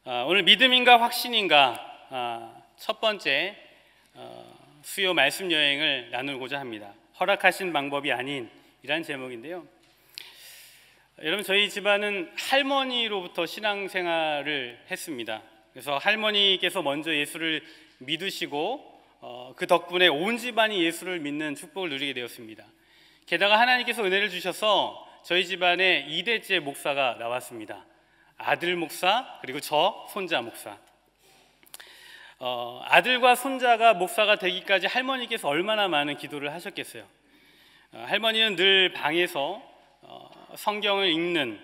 오늘 믿음인가 확신인가 첫 번째 수요 말씀 여행을 나누고자 합니다. 허락하신 방법이 아닌 이란 제목인데요. 여러분, 저희 집안은 할머니로부터 신앙생활을 했습니다. 그래서 할머니께서 먼저 예수를 믿으시고 그 덕분에 온 집안이 예수를 믿는 축복을 누리게 되었습니다. 게다가 하나님께서 은혜를 주셔서 저희 집안에 2대째 목사가 나왔습니다. 아들 목사, 그리고 저 손자 목사. 아들과 손자가 목사가 되기까지 할머니께서 얼마나 많은 기도를 하셨겠어요. 할머니는 늘 방에서 성경을 읽는,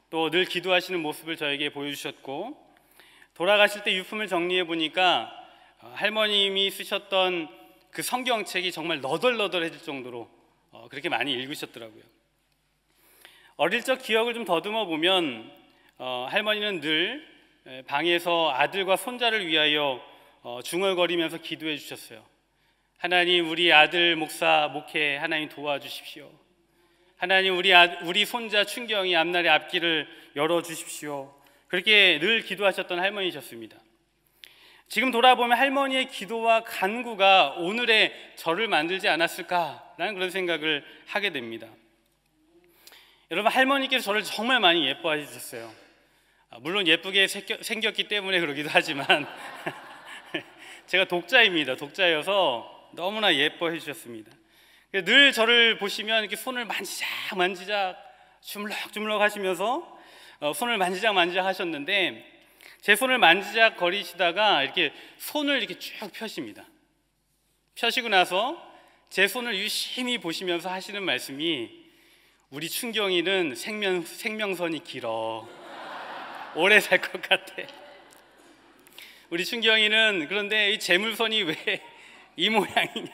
또 늘 기도하시는 모습을 저에게 보여주셨고, 돌아가실 때 유품을 정리해 보니까 할머님이 쓰셨던 그 성경책이 정말 너덜너덜해질 정도로 그렇게 많이 읽으셨더라고요. 어릴 적 기억을 좀 더듬어 보면 할머니는 늘 방에서 아들과 손자를 위하여 중얼거리면서 기도해 주셨어요. 하나님, 우리 아들 목사 목회 하나님 도와주십시오. 하나님, 우리 손자 춘경이 앞날의 앞길을 열어주십시오. 그렇게 늘 기도하셨던 할머니셨습니다. 지금 돌아보면 할머니의 기도와 간구가 오늘의 저를 만들지 않았을까라는 그런 생각을 하게 됩니다. 여러분, 할머니께서 저를 정말 많이 예뻐해 주셨어요. 물론 예쁘게 생겼기 때문에 그러기도 하지만 제가 독자입니다. 독자여서 너무나 예뻐해 주셨습니다. 늘 저를 보시면 이렇게 손을 만지작 주물럭주물럭 하시면서 손을 만지작 하셨는데, 제 손을 만지작 거리시다가 이렇게 손을 이렇게 쭉 펴십니다. 펴시고 나서 제 손을 유심히 보시면서 하시는 말씀이, 우리 춘경이는 생명선이 길어. 오래 살 것 같아. 우리 춘경이는 그런데 이 재물선이 왜 이 모양이냐.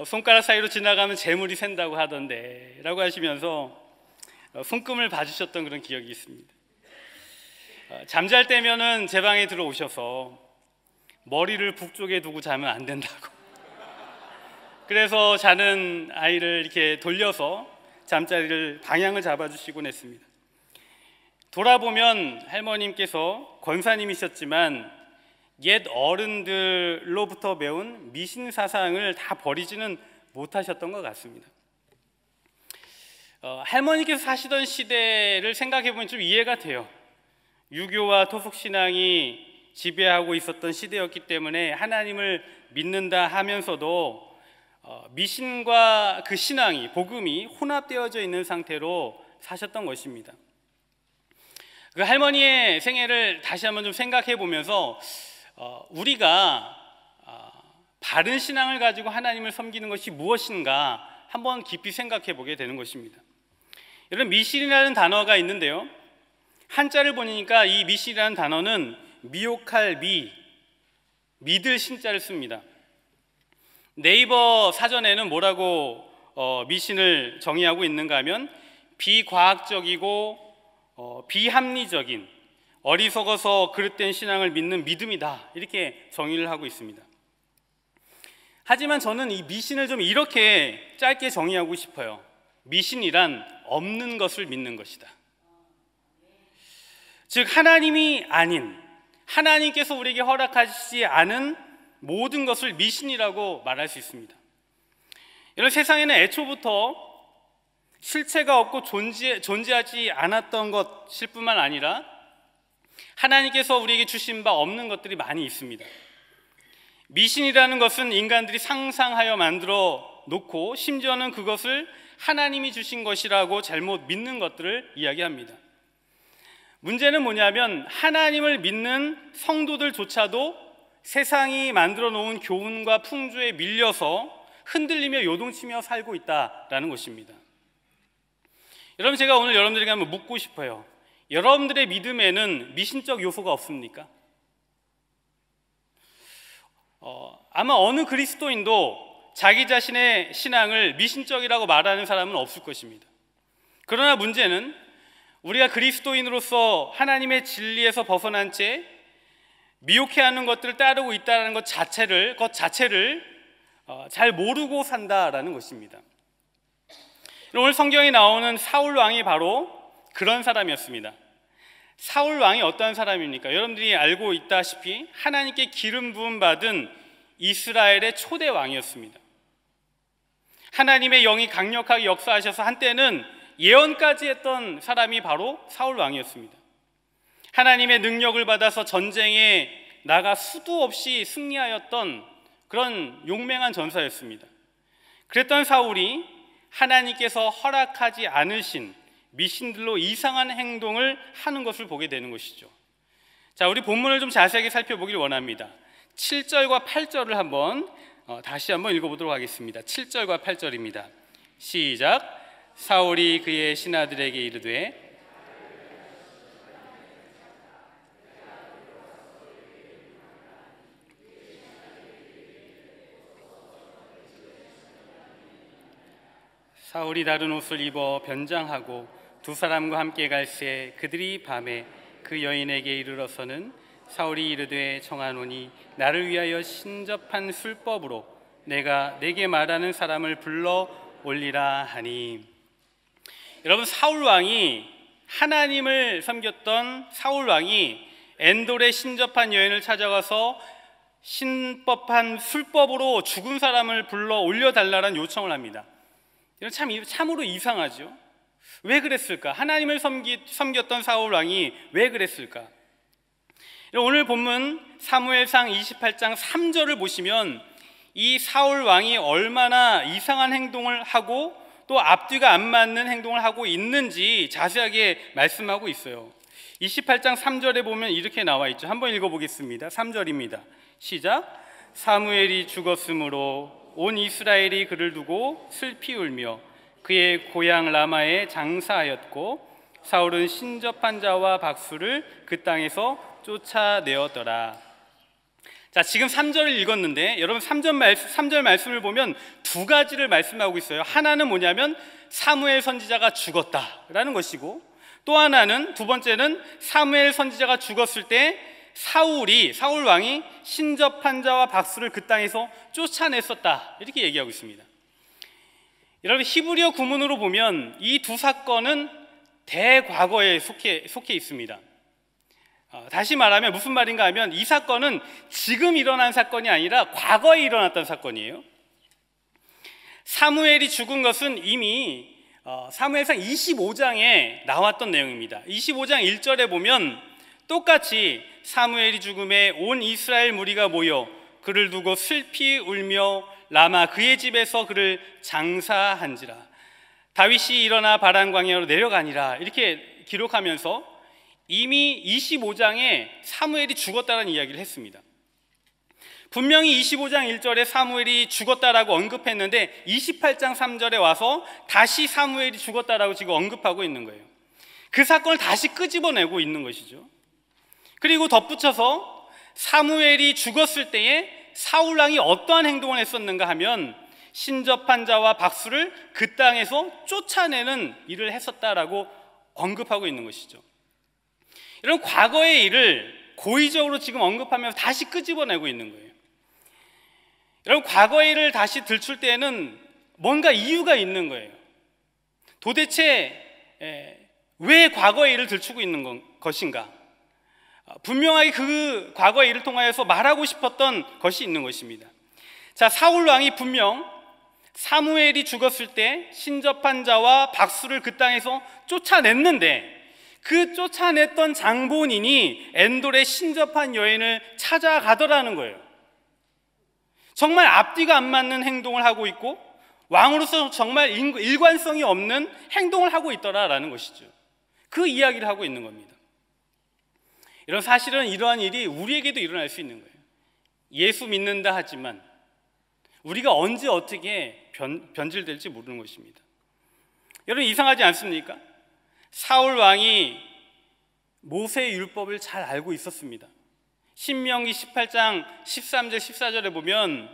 손가락 사이로 지나가면 재물이 샌다고 하던데 라고 하시면서 손금을 봐주셨던 그런 기억이 있습니다. 잠잘 때면은 제 방에 들어오셔서 머리를 북쪽에 두고 자면 안 된다고, 그래서 자는 아이를 이렇게 돌려서 잠자리를 방향을 잡아주시곤 했습니다. 돌아보면 할머님께서 권사님이셨지만 옛 어른들로부터 배운 미신 사상을 다 버리지는 못하셨던 것 같습니다. 할머니께서 사시던 시대를 생각해보면 좀 이해가 돼요. 유교와 토속신앙이 지배하고 있었던 시대였기 때문에 하나님을 믿는다 하면서도 미신과 그 신앙이, 복음이 혼합되어져 있는 상태로 사셨던 것입니다. 그 할머니의 생애를 다시 한번 좀 생각해 보면서 우리가 바른 신앙을 가지고 하나님을 섬기는 것이 무엇인가 한번 깊이 생각해 보게 되는 것입니다. 여러분, 미신이라는 단어가 있는데요, 한자를 보니까 이 미신이라는 단어는 미혹할 믿을 신자를 씁니다. 네이버 사전에는 뭐라고 미신을 정의하고 있는가 하면, 비과학적이고 비합리적인, 어리석어서 그릇된 신앙을 믿는 믿음이다, 이렇게 정의를 하고 있습니다. 하지만 저는 이 미신을 좀 이렇게 짧게 정의하고 싶어요. 미신이란 없는 것을 믿는 것이다. 즉, 하나님이 아닌, 하나님께서 우리에게 허락하시지 않은 모든 것을 미신이라고 말할 수 있습니다. 여러분, 세상에는 애초부터 실체가 없고 존재하지 않았던 것일 뿐만 아니라 하나님께서 우리에게 주신 바 없는 것들이 많이 있습니다. 미신이라는 것은 인간들이 상상하여 만들어 놓고 심지어는 그것을 하나님이 주신 것이라고 잘못 믿는 것들을 이야기합니다. 문제는 뭐냐면, 하나님을 믿는 성도들조차도 세상이 만들어 놓은 교훈과 풍조에 밀려서 흔들리며 요동치며 살고 있다라는 것입니다. 여러분, 제가 오늘 여러분들에게 한번 묻고 싶어요. 여러분들의 믿음에는 미신적 요소가 없습니까? 아마 어느 그리스도인도 자기 자신의 신앙을 미신적이라고 말하는 사람은 없을 것입니다. 그러나 문제는 우리가 그리스도인으로서 하나님의 진리에서 벗어난 채 미혹해하는 것들을 따르고 있다는 것 자체를 잘 모르고 산다라는 것입니다. 오늘 성경에 나오는 사울 왕이 바로 그런 사람이었습니다. 사울 왕이 어떠한 사람입니까? 여러분들이 알고 있다시피 하나님께 기름 부음 받은 이스라엘의 초대 왕이었습니다. 하나님의 영이 강력하게 역사하셔서 한때는 예언까지 했던 사람이 바로 사울 왕이었습니다. 하나님의 능력을 받아서 전쟁에 나가 수도 없이 승리하였던 그런 용맹한 전사였습니다. 그랬던 사울이 하나님께서 허락하지 않으신 미신들로 이상한 행동을 하는 것을 보게 되는 것이죠. 자, 우리 본문을 좀 자세하게 살펴보길 원합니다. 7절과 8절을 다시 한번 읽어보도록 하겠습니다. 7절과 8절입니다. 시작. 사울이 그의 신하들에게 이르되 사울이 다른 옷을 입어 변장하고 두 사람과 함께 갈새 그들이 밤에 그 여인에게 이르러서는 사울이 이르되 청하노니 나를 위하여 신접한 술법으로 내가 내게 말하는 사람을 불러 올리라 하니. 여러분, 사울 왕이 하나님을 섬겼던 사울 왕이 엔돌의 신접한 여인을 찾아가서 신법한 술법으로 죽은 사람을 불러 올려달라는 요청을 합니다. 이건 참으로 이상하죠. 왜 그랬을까? 하나님을 섬겼던 사울 왕이 왜 그랬을까? 오늘 본문 사무엘상 28장 3절을 보시면 이 사울 왕이 얼마나 이상한 행동을 하고 또 앞뒤가 안 맞는 행동을 하고 있는지 자세하게 말씀하고 있어요. 28장 3절에 보면 이렇게 나와 있죠. 한번 읽어보겠습니다. 3절입니다. 시작. 사무엘이 죽었으므로 온 이스라엘이 그를 두고 슬피 울며 그의 고향 라마에 장사하였고 사울은 신접한 자와 박수를 그 땅에서 쫓아내었더라. 자, 지금 3절을 읽었는데 여러분 3절 말씀을 보면 두 가지를 말씀하고 있어요. 하나는 뭐냐면 사무엘 선지자가 죽었다라는 것이고, 또 하나는, 두 번째는 사무엘 선지자가 죽었을 때 사울 왕이 신접한 자와 박수를 그 땅에서 쫓아냈었다, 이렇게 얘기하고 있습니다. 여러분, 히브리어 구문으로 보면 이 두 사건은 대과거에 속해 있습니다. 다시 말하면 무슨 말인가 하면 이 사건은 지금 일어난 사건이 아니라 과거에 일어났던 사건이에요. 사무엘이 죽은 것은 이미 사무엘상 25장에 나왔던 내용입니다. 25장 1절에 보면 똑같이 사무엘이 죽음에 온 이스라엘 무리가 모여 그를 두고 슬피 울며 라마 그의 집에서 그를 장사한지라. 다윗이 일어나 바란 광야로 내려가니라, 이렇게 기록하면서 이미 25장에 사무엘이 죽었다는 이야기를 했습니다. 분명히 25장 1절에 사무엘이 죽었다라고 언급했는데 28장 3절에 와서 다시 사무엘이 죽었다라고 지금 언급하고 있는 거예요. 그 사건을 다시 끄집어내고 있는 것이죠. 그리고 덧붙여서 사무엘이 죽었을 때에 사울 왕이 어떠한 행동을 했었는가 하면 신접한 자와 박수를 그 땅에서 쫓아내는 일을 했었다라고 언급하고 있는 것이죠. 이런 과거의 일을 고의적으로 지금 언급하면서 다시 끄집어내고 있는 거예요. 여러분, 과거의 일을 다시 들출 때에는 뭔가 이유가 있는 거예요. 도대체 왜 과거의 일을 들추고 있는 것인가? 분명하게 그 과거의 일을 통하여서 말하고 싶었던 것이 있는 것입니다. 자, 사울 왕이 분명 사무엘이 죽었을 때 신접한 자와 박수를 그 땅에서 쫓아냈는데 그 쫓아냈던 장본인이 엔돌의 신접한 여인을 찾아가더라는 거예요. 정말 앞뒤가 안 맞는 행동을 하고 있고 왕으로서 정말 일관성이 없는 행동을 하고 있더라라는 것이죠. 그 이야기를 하고 있는 겁니다. 이런 사실은 이러한 일이 우리에게도 일어날 수 있는 거예요. 예수 믿는다 하지만 우리가 언제 어떻게 변질될지 모르는 것입니다. 여러분, 이상하지 않습니까? 사울 왕이 모세의 율법을 잘 알고 있었습니다. 신명기 18장 13절 14절에 보면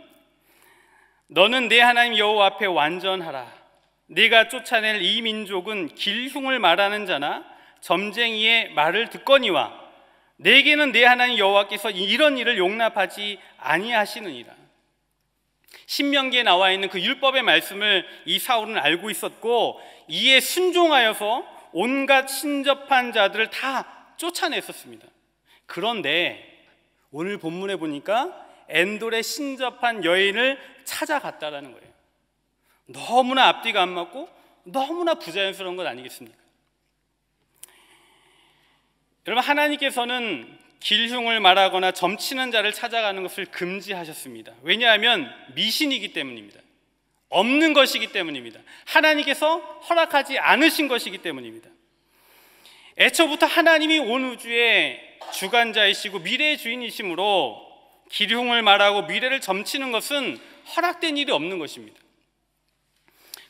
너는 내 하나님 여호와 앞에 완전하라. 네가 쫓아낼 이 민족은 길흉을 말하는 자나 점쟁이의 말을 듣거니와 내게는 내 하나님 여호와께서 이런 일을 용납하지 아니하시느니라. 신명기에 나와 있는 그 율법의 말씀을 이 사울은 알고 있었고 이에 순종하여서 온갖 신접한 자들을 다 쫓아냈었습니다. 그런데 오늘 본문에 보니까 엔돌에 신접한 여인을 찾아갔다라는 거예요. 너무나 앞뒤가 안 맞고 너무나 부자연스러운 것 아니겠습니까? 여러분, 하나님께서는 길흉을 말하거나 점치는 자를 찾아가는 것을 금지하셨습니다. 왜냐하면 미신이기 때문입니다. 없는 것이기 때문입니다. 하나님께서 허락하지 않으신 것이기 때문입니다. 애초부터 하나님이 온 우주의 주관자이시고 미래의 주인이시므로 기흉을 말하고 미래를 점치는 것은 허락된 일이 없는 것입니다.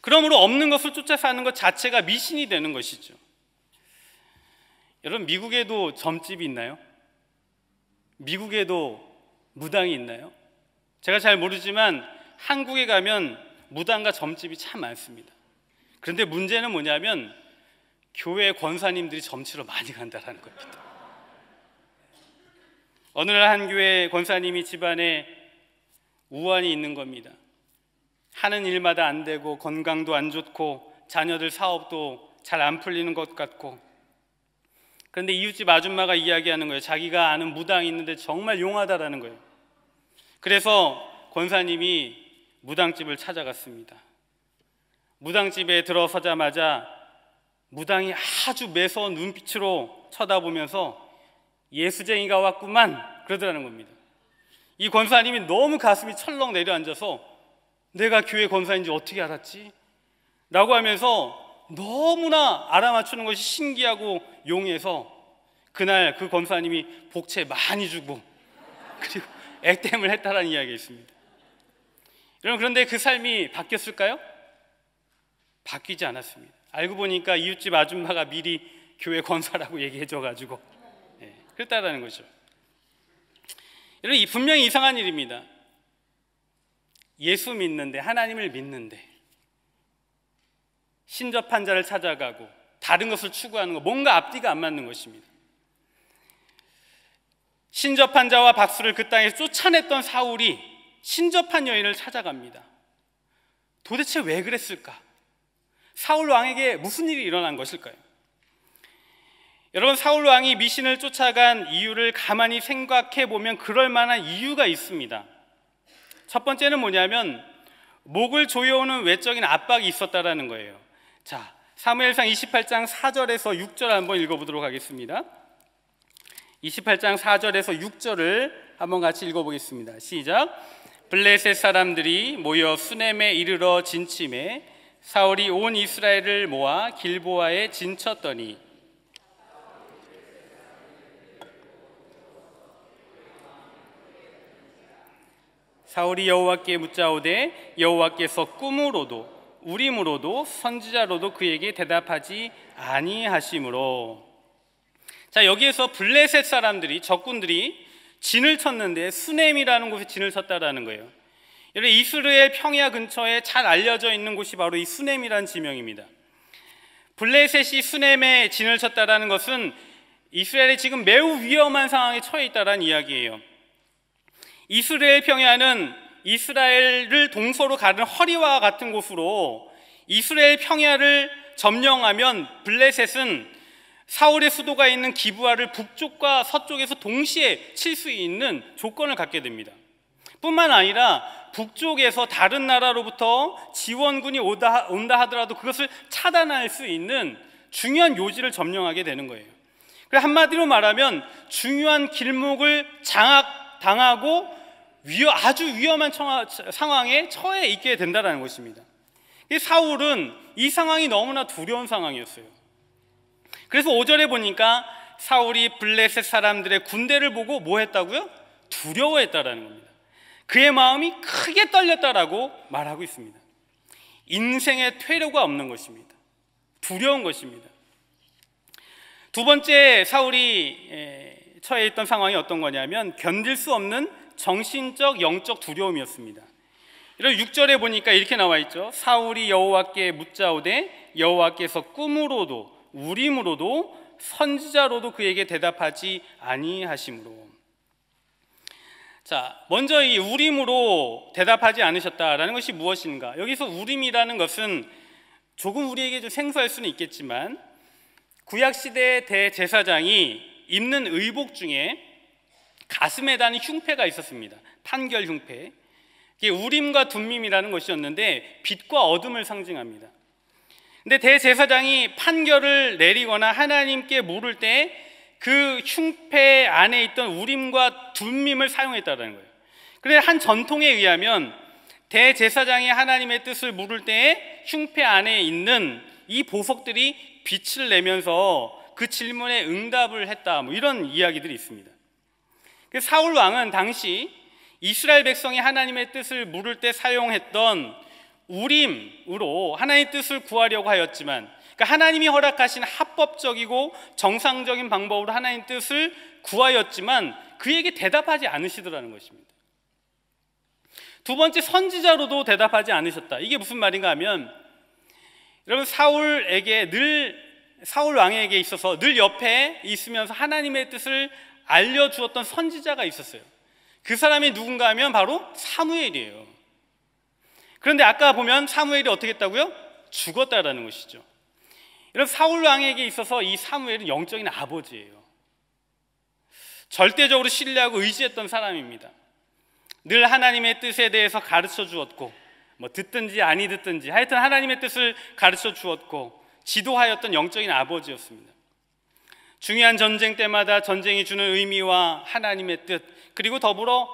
그러므로 없는 것을 쫓아 사는 것 자체가 미신이 되는 것이죠. 여러분, 미국에도 점집이 있나요? 미국에도 무당이 있나요? 제가 잘 모르지만 한국에 가면 무당과 점집이 참 많습니다. 그런데 문제는 뭐냐면 교회 권사님들이 점치러 많이 간다는 겁니다. 어느 날 한 교회 권사님이 집안에 우환이 있는 겁니다. 하는 일마다 안 되고 건강도 안 좋고 자녀들 사업도 잘 안 풀리는 것 같고, 그런데 이웃집 아줌마가 이야기하는 거예요. 자기가 아는 무당이 있는데 정말 용하다라는 거예요. 그래서 권사님이 무당집을 찾아갔습니다. 무당집에 들어서자마자 무당이 아주 매서운 눈빛으로 쳐다보면서 예수쟁이가 왔구만 그러더라는 겁니다. 이 권사님이 너무 가슴이 철렁 내려앉아서 내가 교회 권사인지 어떻게 알았지? 라고 하면서 너무나 알아맞추는 것이 신기하고 용해서 그날 그 권사님이 복채 많이 주고 그리고 액땜을 했다라는 이야기가 있습니다. 여러분, 그런데 그 삶이 바뀌었을까요? 바뀌지 않았습니다. 알고 보니까 이웃집 아줌마가 미리 교회 권사라고 얘기해줘가지고 그랬다라는 거죠. 여러분, 분명히 이상한 일입니다. 예수 믿는데, 하나님을 믿는데 신접한 자를 찾아가고 다른 것을 추구하는 것, 뭔가 앞뒤가 안 맞는 것입니다. 신접한 자와 박수를 그 땅에서 쫓아냈던 사울이 신접한 여인을 찾아갑니다. 도대체 왜 그랬을까? 사울 왕에게 무슨 일이 일어난 것일까요? 여러분, 사울 왕이 미신을 쫓아간 이유를 가만히 생각해 보면 그럴 만한 이유가 있습니다. 첫 번째는 뭐냐면 목을 조여오는 외적인 압박이 있었다라는 거예요. 자, 사무엘상 28장 4절에서 6절 한번 읽어보도록 하겠습니다. 28장 4절에서 6절을 한번 같이 읽어보겠습니다. 시작. 블레셋 사람들이 모여 수넴에 이르러 진침해 사울이 온 이스라엘을 모아 길보아에 진쳤더니 사울이 여호와께 묻자오되 여호와께서 꿈으로도 우림으로도 선지자로도 그에게 대답하지 아니하심으로. 자, 여기에서 블레셋 사람들이, 적군들이 진을 쳤는데 수넴이라는 곳에 진을 쳤다라는 거예요. 여러분, 이스라엘 평야 근처에 잘 알려져 있는 곳이 바로 이 수넴이라는 지명입니다. 블레셋이 수넴에 진을 쳤다라는 것은 이스라엘이 지금 매우 위험한 상황에 처해 있다라는 이야기예요. 이스라엘 평야는 이스라엘을 동서로 가는 허리와 같은 곳으로 이스라엘 평야를 점령하면 블레셋은 사울의 수도가 있는 기브아를 북쪽과 서쪽에서 동시에 칠 수 있는 조건을 갖게 됩니다. 뿐만 아니라 북쪽에서 다른 나라로부터 지원군이 온다 하더라도 그것을 차단할 수 있는 중요한 요지를 점령하게 되는 거예요. 그래서 한마디로 말하면 중요한 길목을 장악당하고 아주 위험한 상황에 처해 있게 된다는 것입니다. 사울은 이 상황이 너무나 두려운 상황이었어요. 그래서 5절에 보니까 사울이 블레셋 사람들의 군대를 보고 뭐 했다고요? 두려워했다라는 겁니다. 그의 마음이 크게 떨렸다라고 말하고 있습니다. 인생에 퇴로가 없는 것입니다. 두려운 것입니다. 두 번째 사울이 처해 있던 상황이 어떤 거냐면 견딜 수 없는 정신적, 영적 두려움이었습니다. 이런 6절에 보니까 이렇게 나와 있죠. 사울이 여호와께 묻자오되 여호와께서 꿈으로도 우림으로도 선지자로도 그에게 대답하지 아니하심으로. 자, 먼저 이 우림으로 대답하지 않으셨다라는 것이 무엇인가? 여기서 우림이라는 것은 조금 우리에게 좀 생소할 수는 있겠지만 구약시대 대제사장이 입는 의복 중에 가슴에 다는 흉패가 있었습니다. 판결 흉패. 이게 우림과 둠밈이라는 것이었는데 빛과 어둠을 상징합니다. 근데 대제사장이 판결을 내리거나 하나님께 물을 때 그 흉패 안에 있던 우림과 둠밈을 사용했다는 거예요. 그런데 한 전통에 의하면 대제사장이 하나님의 뜻을 물을 때에 흉패 안에 있는 이 보석들이 빛을 내면서 그 질문에 응답을 했다, 이런 이야기들이 있습니다. 사울 왕은 당시 이스라엘 백성이 하나님의 뜻을 물을 때 사용했던 우림으로 하나님의 뜻을 구하려고 하였지만, 그러니까 하나님이 허락하신 합법적이고 정상적인 방법으로 하나님의 뜻을 구하였지만 그에게 대답하지 않으시더라는 것입니다. 두 번째, 선지자로도 대답하지 않으셨다. 이게 무슨 말인가 하면, 여러분, 사울 왕에게 있어서 늘 옆에 있으면서 하나님의 뜻을 알려주었던 선지자가 있었어요. 그 사람이 누군가 하면 바로 사무엘이에요. 그런데 아까 보면 사무엘이 어떻게 했다고요? 죽었다라는 것이죠. 여러분, 사울 왕에게 있어서 이 사무엘은 영적인 아버지예요. 절대적으로 신뢰하고 의지했던 사람입니다. 늘 하나님의 뜻에 대해서 가르쳐 주었고, 듣든지 아니 듣든지 하여튼 하나님의 뜻을 가르쳐 주었고 지도하였던 영적인 아버지였습니다. 중요한 전쟁 때마다 전쟁이 주는 의미와 하나님의 뜻, 그리고 더불어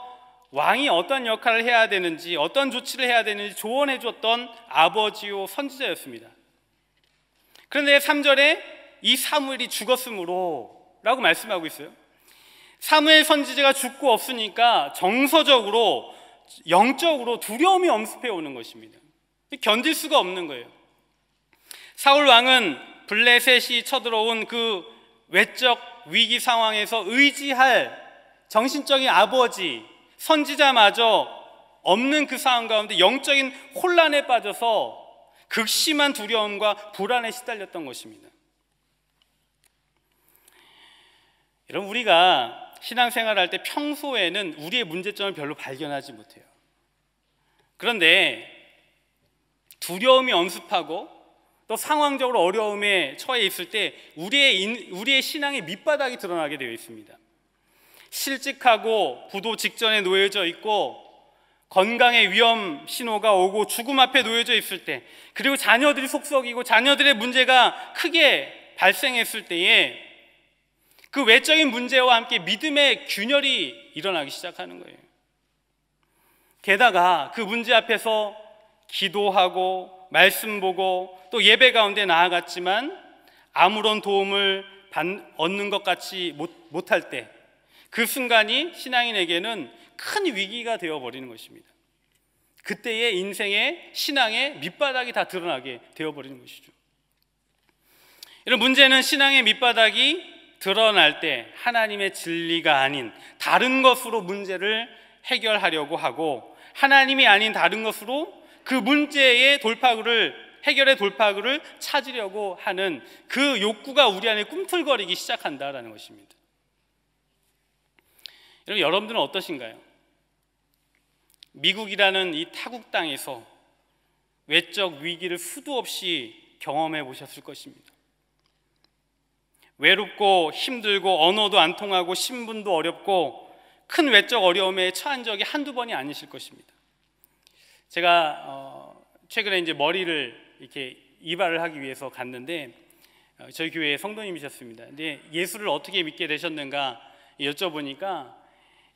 왕이 어떤 역할을 해야 되는지, 어떤 조치를 해야 되는지 조언해 줬던 아버지요 선지자였습니다. 그런데 3절에 이 사무엘이 죽었으므로 라고 말씀하고 있어요. 사무엘 선지자가 죽고 없으니까 정서적으로, 영적으로 두려움이 엄습해 오는 것입니다. 견딜 수가 없는 거예요. 사울 왕은 블레셋이 쳐들어온 그 외적 위기 상황에서 의지할 정신적인 아버지, 선지자마저 없는 그 상황 가운데 영적인 혼란에 빠져서 극심한 두려움과 불안에 시달렸던 것입니다. 여러분, 우리가 신앙생활을 할 때 평소에는 우리의 문제점을 별로 발견하지 못해요. 그런데 두려움이 엄습하고 또 상황적으로 어려움에 처해 있을 때 우리의 신앙의 밑바닥이 드러나게 되어 있습니다. 실직하고 부도 직전에 놓여져 있고, 건강의 위험 신호가 오고 죽음 앞에 놓여져 있을 때, 그리고 자녀들이 속썩이고 자녀들의 문제가 크게 발생했을 때에 그 외적인 문제와 함께 믿음의 균열이 일어나기 시작하는 거예요. 게다가 그 문제 앞에서 기도하고 말씀 보고 또 예배 가운데 나아갔지만 아무런 도움을 얻는 것 같이 못할 때, 그 순간이 신앙인에게는 큰 위기가 되어버리는 것입니다. 그때의 인생의 신앙의 밑바닥이 다 드러나게 되어버리는 것이죠. 이런 문제는 신앙의 밑바닥이 드러날 때 하나님의 진리가 아닌 다른 것으로 문제를 해결하려고 하고, 하나님이 아닌 다른 것으로 그 문제의 해결의 돌파구를 찾으려고 하는 그 욕구가 우리 안에 꿈틀거리기 시작한다라는 것입니다. 여러분들은 어떠신가요? 미국이라는 이 타국 땅에서 외적 위기를 수도 없이 경험해 보셨을 것입니다. 외롭고 힘들고 언어도 안 통하고 신분도 어렵고 큰 외적 어려움에 처한 적이 한두 번이 아니실 것입니다. 제가 최근에 이제 머리를 이렇게 이발을 하기 위해서 갔는데 저희 교회의 성도님이셨습니다. 근데 예수를 어떻게 믿게 되셨는가 여쭤보니까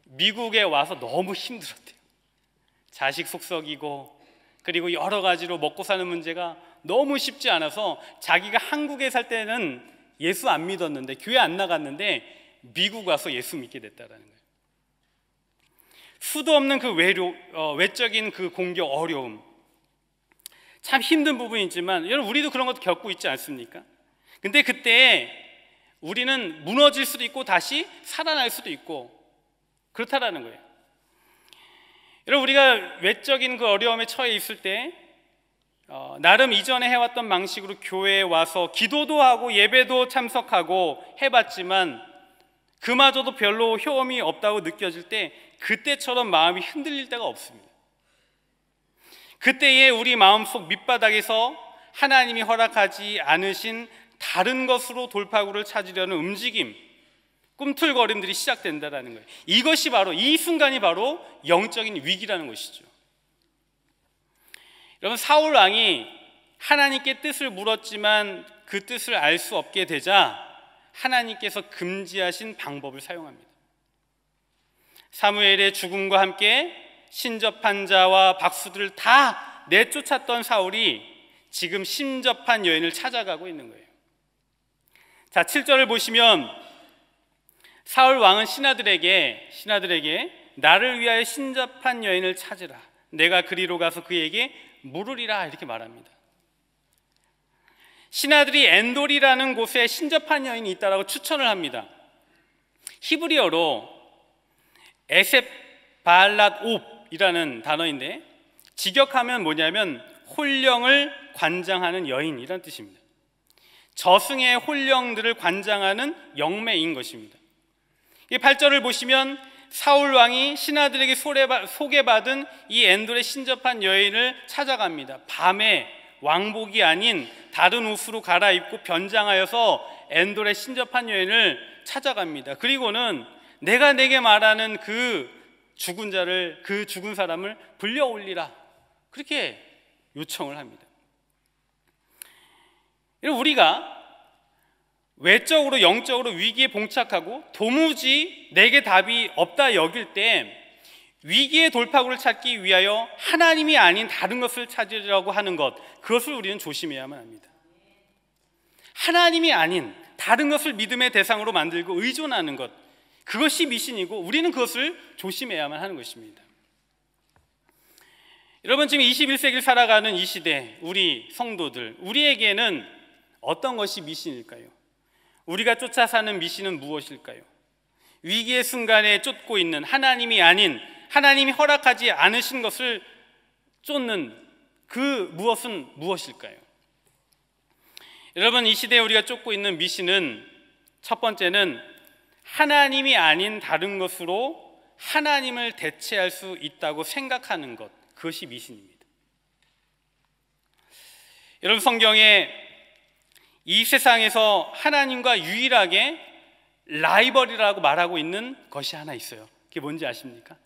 미국에 와서 너무 힘들었대요. 자식 속썩이고 그리고 여러 가지로 먹고 사는 문제가 너무 쉽지 않아서 자기가 한국에 살 때는 예수 안 믿었는데, 교회 안 나갔는데 미국 와서 예수 믿게 됐다라는 거예요. 수도 없는 그 외적인 그 공격, 어려움, 참 힘든 부분이지만 여러분, 우리도 그런 것도 겪고 있지 않습니까? 근데 그때 우리는 무너질 수도 있고 다시 살아날 수도 있고 그렇다라는 거예요. 여러분, 우리가 외적인 그 어려움에 처해 있을 때 나름 이전에 해왔던 방식으로 교회에 와서 기도도 하고 예배도 참석하고 해봤지만 그마저도 별로 효험이 없다고 느껴질 때, 그때처럼 마음이 흔들릴 때가 없습니다. 그때에 우리 마음속 밑바닥에서 하나님이 허락하지 않으신 다른 것으로 돌파구를 찾으려는 움직임, 꿈틀거림들이 시작된다라는 거예요. 이것이 바로, 이 순간이 바로 영적인 위기라는 것이죠. 여러분, 사울 왕이 하나님께 뜻을 물었지만 그 뜻을 알 수 없게 되자 하나님께서 금지하신 방법을 사용합니다. 사무엘의 죽음과 함께 신접한 자와 박수들을 다 내쫓았던 사울이 지금 신접한 여인을 찾아가고 있는 거예요. 자, 7절을 보시면 사울 왕은 신하들에게 나를 위하여 신접한 여인을 찾으라. 내가 그리로 가서 그에게 물으리라. 이렇게 말합니다. 신하들이 엔돌이라는 곳에 신접한 여인이 있다라고 추천을 합니다. 히브리어로 에셉 바알랏 옵이라는 단어인데 직역하면 뭐냐면 홀령을 관장하는 여인이라는 뜻입니다. 저승의 홀령들을 관장하는 영매인 것입니다. 8절을 보시면 사울 왕이 신하들에게 소개받은 이 엔돌에 신접한 여인을 찾아갑니다. 밤에 왕복이 아닌 다른 옷으로 갈아입고 변장하여서 엔돌에 신접한 여인을 찾아갑니다. 그리고는 내가 내게 말하는 그 죽은 자를, 그 죽은 사람을 불려올리라, 그렇게 요청을 합니다. 우리가 외적으로 영적으로 위기에 봉착하고 도무지 내게 답이 없다 여길 때 위기의 돌파구를 찾기 위하여 하나님이 아닌 다른 것을 찾으려고 하는 것, 그것을 우리는 조심해야만 합니다. 하나님이 아닌 다른 것을 믿음의 대상으로 만들고 의존하는 것, 그것이 미신이고 우리는 그것을 조심해야만 하는 것입니다. 여러분, 지금 21세기를 살아가는 이 시대 우리 성도들, 우리에게는 어떤 것이 미신일까요? 우리가 쫓아 사는 미신은 무엇일까요? 위기의 순간에 쫓고 있는 하나님이 아닌, 하나님이 허락하지 않으신 것을 쫓는 그 무엇은 무엇일까요? 여러분, 이 시대에 우리가 쫓고 있는 미신은 첫 번째는 하나님이 아닌 다른 것으로 하나님을 대체할 수 있다고 생각하는 것, 그것이 미신입니다. 여러분, 성경에 이 세상에서 하나님과 유일하게 라이벌이라고 말하고 있는 것이 하나 있어요. 그게 뭔지 아십니까?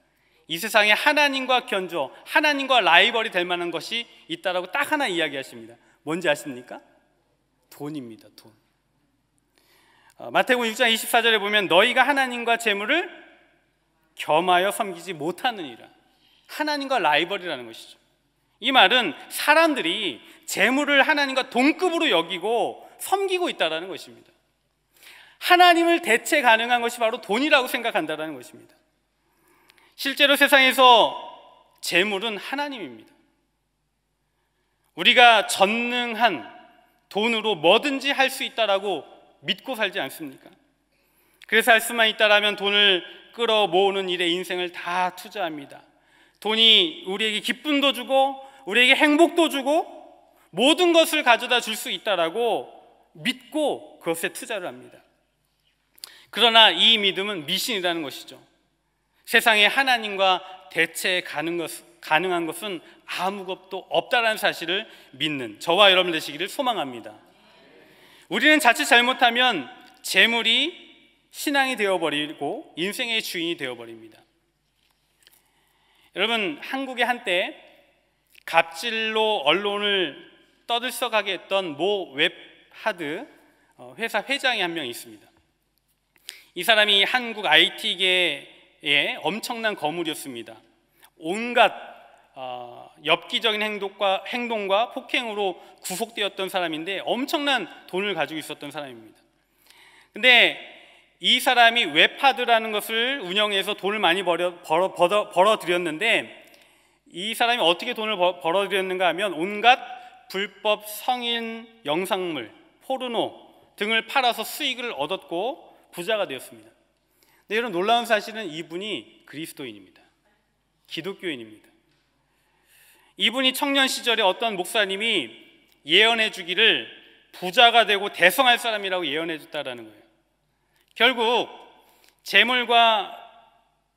이 세상에 하나님과 견조, 하나님과 라이벌이 될 만한 것이 있다라고 딱 하나 이야기하십니다. 뭔지 아십니까? 돈입니다. 돈. 마태복음 6장 24절에 보면 너희가 하나님과 재물을 겸하여 섬기지 못하느니라. 하나님과 라이벌이라는 것이죠. 이 말은 사람들이 재물을 하나님과 동급으로 여기고 섬기고 있다는 것입니다. 하나님을 대체 가능한 것이 바로 돈이라고 생각한다는 것입니다. 실제로 세상에서 재물은 하나님입니다. 우리가 전능한 돈으로 뭐든지 할 수 있다라고 믿고 살지 않습니까? 그래서 할 수만 있다라면 돈을 끌어 모으는 일에 인생을 다 투자합니다. 돈이 우리에게 기쁨도 주고 우리에게 행복도 주고 모든 것을 가져다 줄 수 있다라고 믿고 그것에 투자를 합니다. 그러나 이 믿음은 미신이라는 것이죠. 세상에 하나님과 대체 가능한 것은 아무것도 없다라는 사실을 믿는 저와 여러분 되시기를 소망합니다. 우리는 자칫 잘못하면 재물이 신앙이 되어버리고 인생의 주인이 되어버립니다. 여러분, 한국에 한때 갑질로 언론을 떠들썩하게 했던 모 웹하드 회사 회장이 한 명 있습니다. 이 사람이 한국 IT계의 엄청난 거물이었습니다. 온갖 엽기적인 행동과 폭행으로 구속되었던 사람인데 엄청난 돈을 가지고 있었던 사람입니다. 근데 이 사람이 웹하드라는 것을 운영해서 돈을 많이 벌어들였는데 이 사람이 어떻게 돈을 벌어들였는가 하면 온갖 불법 성인 영상물, 포르노 등을 팔아서 수익을 얻었고 부자가 되었습니다. 근데 이런 놀라운 사실은 이분이 그리스도인입니다. 기독교인입니다. 이분이 청년 시절에 어떤 목사님이 예언해 주기를 부자가 되고 대성할 사람이라고 예언해 줬다라는 거예요. 결국 재물과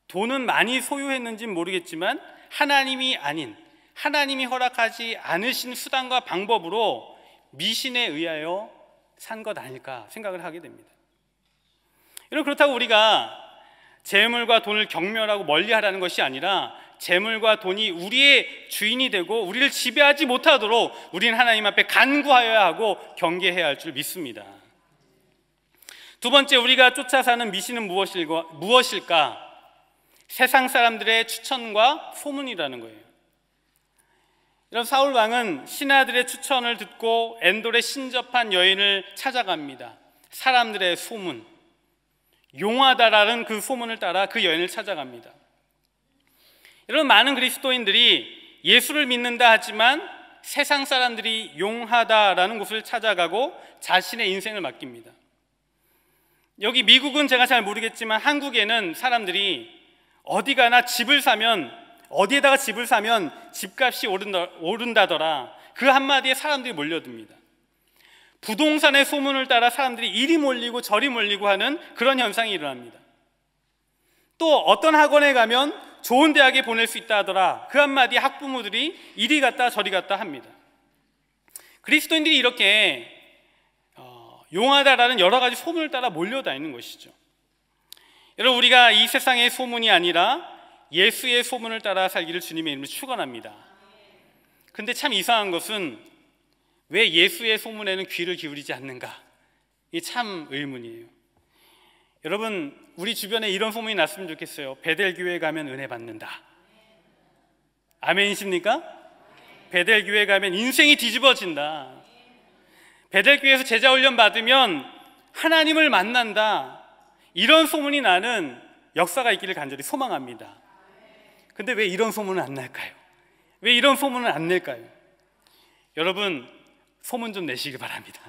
돈은 많이 소유했는지는 모르겠지만 하나님이 아닌, 하나님이 허락하지 않으신 수단과 방법으로 미신에 의하여 산 것 아닐까 생각을 하게 됩니다. 여러분, 그렇다고 우리가 재물과 돈을 경멸하고 멀리하라는 것이 아니라 재물과 돈이 우리의 주인이 되고 우리를 지배하지 못하도록 우리는 하나님 앞에 간구하여야 하고 경계해야 할 줄 믿습니다. 두 번째, 우리가 쫓아 사는 미신은 무엇일까? 세상 사람들의 추천과 소문이라는 거예요. 이런 사울 왕은 신하들의 추천을 듣고 엔돌에 신접한 여인을 찾아갑니다. 사람들의 소문, 용하다라는 그 소문을 따라 그 여인을 찾아갑니다. 여러분, 많은 그리스도인들이 예수를 믿는다 하지만 세상 사람들이 용하다라는 곳을 찾아가고 자신의 인생을 맡깁니다. 여기 미국은 제가 잘 모르겠지만 한국에는 사람들이 어디 가나 집을 사면, 어디에다가 집을 사면 집값이 오른다더라, 그 한마디에 사람들이 몰려듭니다. 부동산의 소문을 따라 사람들이 이리 몰리고 저리 몰리고 하는 그런 현상이 일어납니다. 또 어떤 학원에 가면 좋은 대학에 보낼 수 있다 하더라, 그 한마디에 학부모들이 이리 갔다 저리 갔다 합니다. 그리스도인들이 이렇게 용하다라는 여러 가지 소문을 따라 몰려다니는 것이죠. 여러분, 우리가 이 세상의 소문이 아니라 예수의 소문을 따라 살기를 주님의 이름으로 축원합니다. 근데 참 이상한 것은 왜 예수의 소문에는 귀를 기울이지 않는가? 이게 참 의문이에요. 여러분, 우리 주변에 이런 소문이 났으면 좋겠어요. 베델교회 가면 은혜 받는다. 아멘이십니까? 베델교회 가면 인생이 뒤집어진다. 베델교회에서 제자훈련 받으면 하나님을 만난다. 이런 소문이 나는 역사가 있기를 간절히 소망합니다. 근데 왜 이런 소문은 안 날까요? 왜 이런 소문은 안 낼까요? 여러분, 소문 좀 내시기 바랍니다.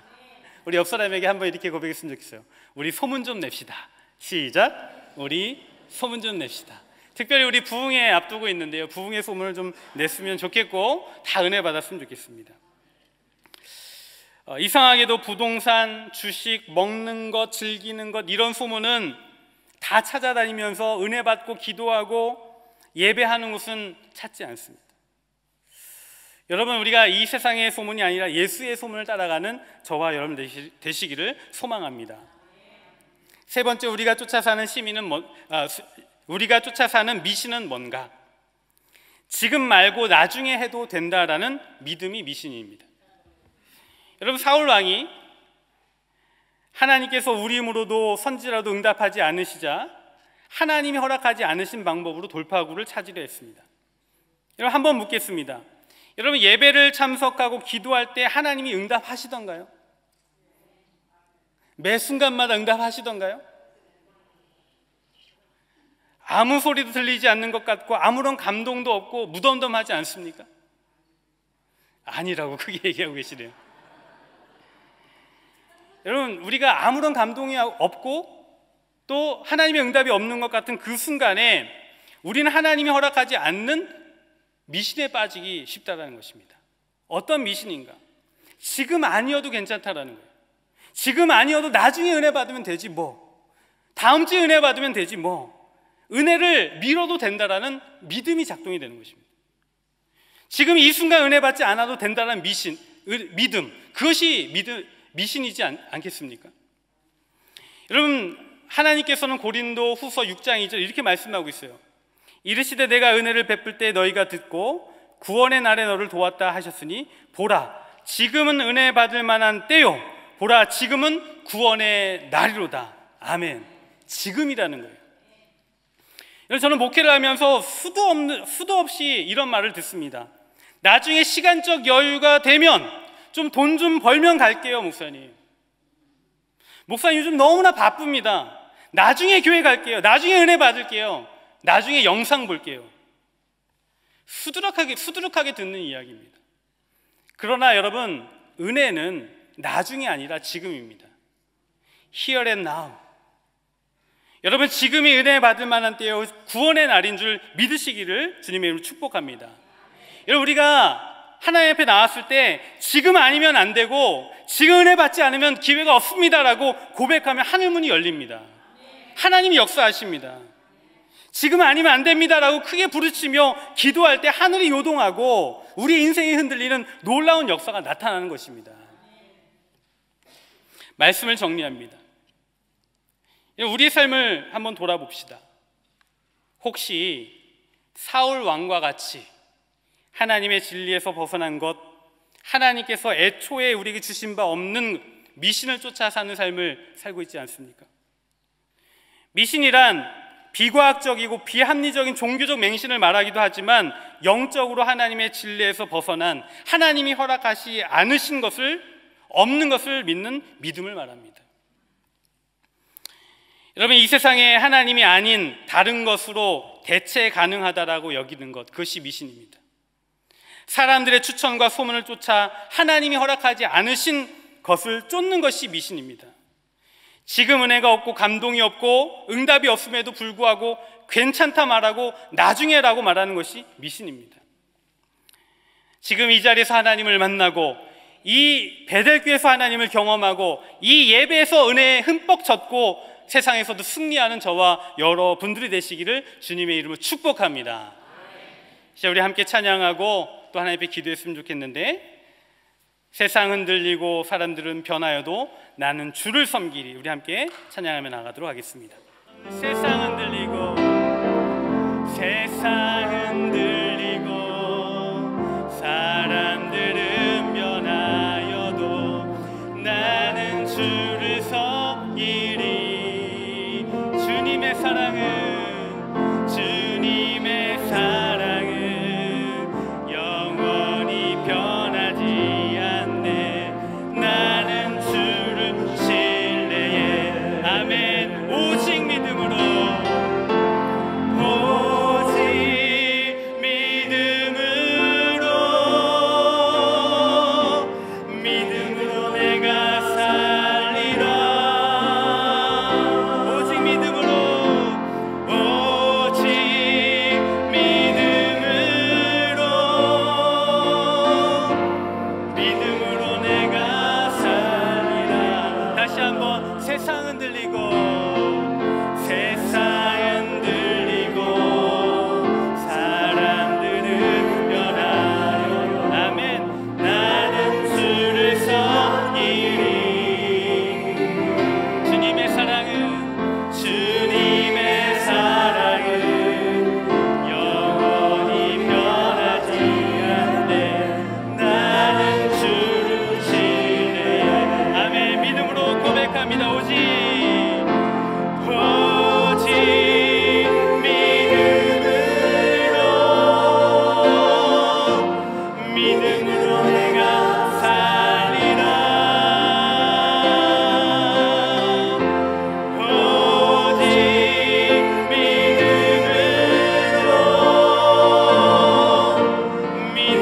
우리 옆 사람에게 한번 이렇게 고백했으면 좋겠어요. 우리 소문 좀 냅시다. 시작. 우리 소문 좀 냅시다. 특별히 우리 부흥회 앞두고 있는데요, 부흥회 소문을 좀 냈으면 좋겠고 다 은혜 받았으면 좋겠습니다. 이상하게도 부동산, 주식, 먹는 것, 즐기는 것, 이런 소문은 다 찾아다니면서 은혜 받고 기도하고 예배하는 곳은 찾지 않습니다. 여러분, 우리가 이 세상의 소문이 아니라 예수의 소문을 따라가는 저와 여러분 되시기를 소망합니다. 세 번째, 우리가 쫓아 사는 우리가 쫓아 사는 미신은 뭔가? 지금 말고 나중에 해도 된다라는 믿음이 미신입니다. 여러분, 사울 왕이 하나님께서 우리 힘으로도 선지라도 응답하지 않으시자 하나님이 허락하지 않으신 방법으로 돌파구를 찾으려 했습니다. 여러분, 한번 묻겠습니다. 여러분, 예배를 참석하고 기도할 때 하나님이 응답하시던가요? 매 순간마다 응답하시던가요? 아무 소리도 들리지 않는 것 같고 아무런 감동도 없고 무덤덤하지 않습니까? 아니라고 크게 얘기하고 계시네요. 여러분, 우리가 아무런 감동이 없고 또 하나님의 응답이 없는 것 같은 그 순간에 우리는 하나님이 허락하지 않는 미신에 빠지기 쉽다는 것입니다. 어떤 미신인가? 지금 아니어도 괜찮다라는 거예요. 지금 아니어도 나중에 은혜 받으면 되지 뭐, 다음 주에 은혜 받으면 되지 뭐, 은혜를 미뤄도 된다라는 믿음이 작동이 되는 것입니다. 지금 이 순간 은혜 받지 않아도 된다는 믿음, 그것이 미신이지 않겠습니까? 여러분, 하나님께서는 고린도 후서 6장 2절 이렇게 말씀하고 있어요. 이르시되 내가 은혜를 베풀 때 너희가 듣고 구원의 날에 너를 도왔다 하셨으니 보라, 지금은 은혜 받을 만한 때요, 보라, 지금은 구원의 날이로다. 아멘. 지금이라는 거예요. 여러분, 저는 목회를 하면서 수도 없이 이런 말을 듣습니다. 나중에 시간적 여유가 되면 좀 돈 좀 벌면 갈게요, 목사님. 목사님 요즘 너무나 바쁩니다. 나중에 교회 갈게요. 나중에 은혜 받을게요. 나중에 영상 볼게요. 수두룩하게 듣는 이야기입니다. 그러나 여러분, 은혜는 나중이 아니라 지금입니다. Here and now. 여러분, 지금이 은혜 받을 만한 때요, 구원의 날인 줄 믿으시기를 주님의 이름으로 축복합니다. 여러분, 우리가 하나님 앞에 나왔을 때 지금 아니면 안 되고 지금 은혜 받지 않으면 기회가 없습니다라고 고백하면 하늘 문이 열립니다. 하나님이 역사하십니다. 지금 아니면 안 됩니다라고 크게 부르치며 기도할 때 하늘이 요동하고 우리 인생이 흔들리는 놀라운 역사가 나타나는 것입니다. 말씀을 정리합니다. 우리의 삶을 한번 돌아봅시다. 혹시 사울 왕과 같이 하나님의 진리에서 벗어난 것, 하나님께서 애초에 우리에게 주신 바 없는 미신을 쫓아 사는 삶을 살고 있지 않습니까? 미신이란 비과학적이고 비합리적인 종교적 맹신을 말하기도 하지만 영적으로 하나님의 진리에서 벗어난, 하나님이 허락하시 않으신 것을, 없는 것을 믿는 믿음을 말합니다. 여러분, 이 세상에 하나님이 아닌 다른 것으로 대체 가능하다라고 여기는 것, 그것이 미신입니다. 사람들의 추천과 소문을 쫓아 하나님이 허락하지 않으신 것을 쫓는 것이 미신입니다. 지금 은혜가 없고 감동이 없고 응답이 없음에도 불구하고 괜찮다 말하고 나중에라고 말하는 것이 미신입니다. 지금 이 자리에서 하나님을 만나고 이 베델교에서 하나님을 경험하고 이 예배에서 은혜에 흠뻑 젖고 세상에서도 승리하는 저와 여러분들이 되시기를 주님의 이름으로 축복합니다. 이제 우리 함께 찬양하고 또 하나님 앞에 기도했으면 좋겠는데, 세상 흔들리고 사람들은 변하여도 나는 주를 섬기리. 우리 함께 찬양하며 나가도록 하겠습니다. 세상 흔들리고 사람들은 변하여도 나는 주를 섬기리. 주님의 사랑은 영원히 변하지 않네. 나는 주를 신뢰해. 아멘. 오직 믿음으로 내가 살리라. 오직 믿음으로 내가 살리라. 다시 한번. 세상은 들리고 사람들은 변하여. 아멘. 나는 주를 섬기리. 주님의 사랑은 영원히 변하지 않네. 나는 주를 신뢰해. 아멘. 믿음으로 고백합니다. 오직 믿음으로 내가 살리라. 오직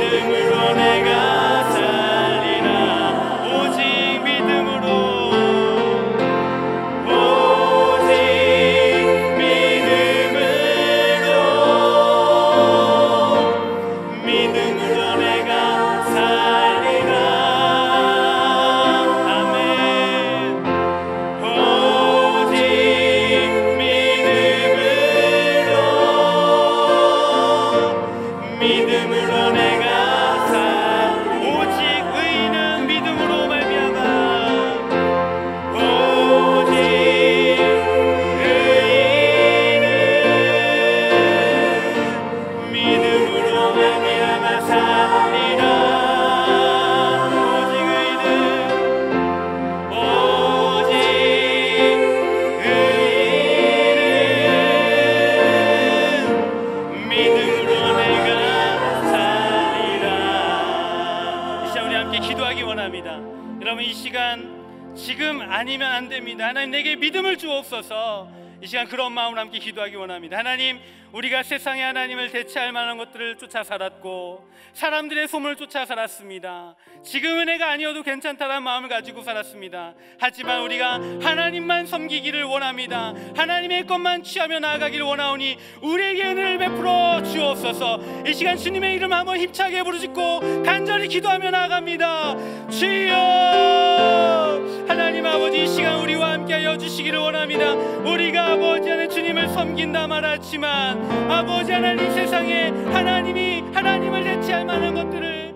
믿음으로 내가 살리라. 오직 믿음으로 내가 살리라. 아멘. 오직 믿음으로 내가 오직 의인은 믿음으로 말미암아. 오직 의인은 믿음으로 말미암아 살리라. 오직 의인은 믿음으로 내가 살리라. 이 시간 우리 함께 기도하기 원합니다. 여러분, 이 시간 지금 아니면 안 됩니다. 하나님, 내게 믿음을 주옵소서. 이 시간 그런 마음으로 함께 기도하기 원합니다. 하나님, 우리가 세상에 하나님을 대체할 만한 것들을 쫓아 살았고 사람들의 소문을 쫓아 살았습니다. 지금 은혜가 아니어도 괜찮다는 마음을 가지고 살았습니다. 하지만 우리가 하나님만 섬기기를 원합니다. 하나님의 것만 취하며 나아가기를 원하오니 우리에게 은혜를 베풀어 주옵소서. 이 시간 주님의 이름 한번 힘차게 부르짖고 간절히 기도하며 나아갑니다. 주여, 하나님 아버지, 이 시간 우리와 함께하여 주시기를 원합니다. 우리가 아버지 하나님 주님을 섬긴다 말하지만 아버지 하나님, 세상에 하나님을 대체할 만한 것들을